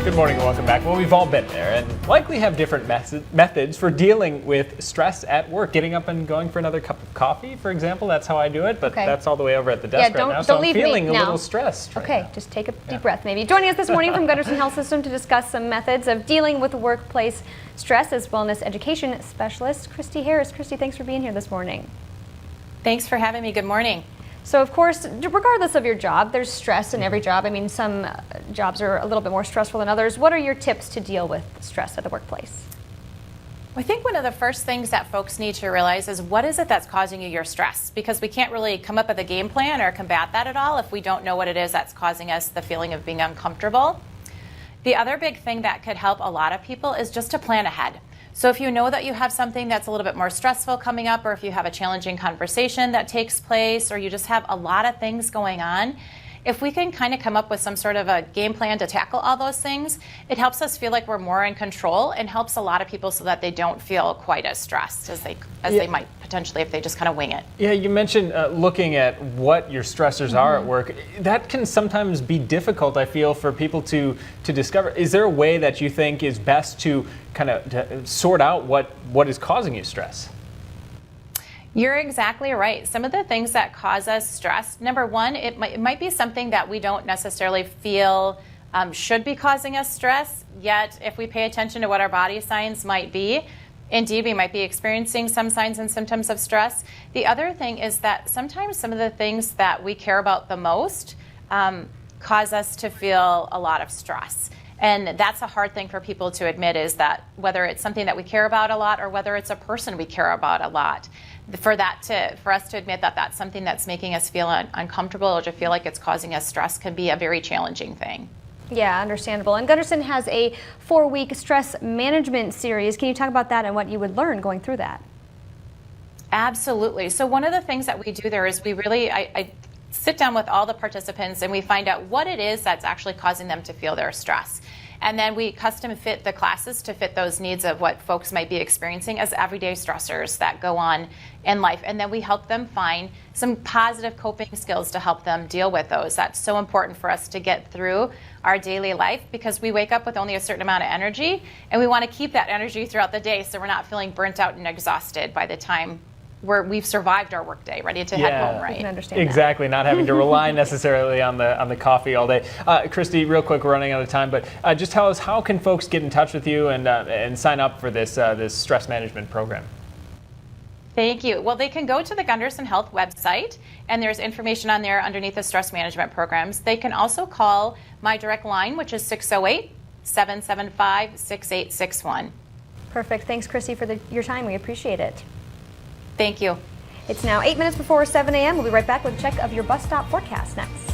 Good morning and welcome back. Well, we've all been there and likely have different methods for dealing with stress at work. Getting up and going for another cup of coffee, for example, that's how I do it, but that's all the way over at the desk right now, so I'm feeling a little stressed right now. Just take a deep breath maybe. Joining us this morning from Gunderson Health System to discuss some methods of dealing with workplace stress is wellness education specialist Christie Harris. Christie, thanks for being here this morning. Thanks for having me. Good morning. So, of course, regardless of your job, there's stress in every job. I mean, some jobs are a little bit more stressful than others. What are your tips to deal with stress at the workplace? I think one of the first things that folks need to realize is what is it that's causing you your stress? Because we can't really come up with a game plan or combat that at all if we don't know what it is that's causing us the feeling of being uncomfortable. The other big thing that could help a lot of people is just to plan ahead. So if you know that you have something that's a little bit more stressful coming up, or if you have a challenging conversation that takes place, or you just have a lot of things going on, if we can kind of come up with some sort of a game plan to tackle all those things, it helps us feel like we're more in control and helps a lot of people so that they don't feel quite as stressed as they might potentially if they just kind of wing it. Yeah, you mentioned looking at what your stressors are at work. That can sometimes be difficult, I feel, for people to discover. Is there a way that you think is best to kind of sort out what is causing you stress? You're exactly right. Some of the things that cause us stress, number one, it might be something that we don't necessarily feel should be causing us stress, yet if we pay attention to what our body signs might be, indeed we might be experiencing some signs and symptoms of stress. The other thing is that sometimes some of the things that we care about the most cause us to feel a lot of stress. And that's a hard thing for people to admit, is that whether it's something that we care about a lot or whether it's a person we care about a lot, for us to admit that that's something that's making us feel uncomfortable or to feel like it's causing us stress can be a very challenging thing. Yeah, understandable. And Gunderson has a 4-week stress management series. Can you talk about that and what you would learn going through that? Absolutely. So one of the things that we do there is I sit down with all the participants and we find out what it is that's actually causing them to feel their stress. And then we custom fit the classes to fit those needs of what folks might be experiencing as everyday stressors that go on in life. And then we help them find some positive coping skills to help them deal with those. That's so important for us to get through our daily life, because we wake up with only a certain amount of energy and we want to keep that energy throughout the day so we're not feeling burnt out and exhausted by the time we've survived our workday, ready to head home, right? I can understand exactly, not having to rely necessarily on the coffee all day. Christie, real quick, we're running out of time, but just tell us, how can folks get in touch with you and sign up for this stress management program? Thank you. Well, they can go to the Gunderson Health website, and there's information on there underneath the stress management programs. They can also call my direct line, which is 608-775-6861. Perfect. Thanks, Christie, for your time. We appreciate it. Thank you. It's now 8 minutes before 7 a.m. We'll be right back with a check of your bus stop forecast next.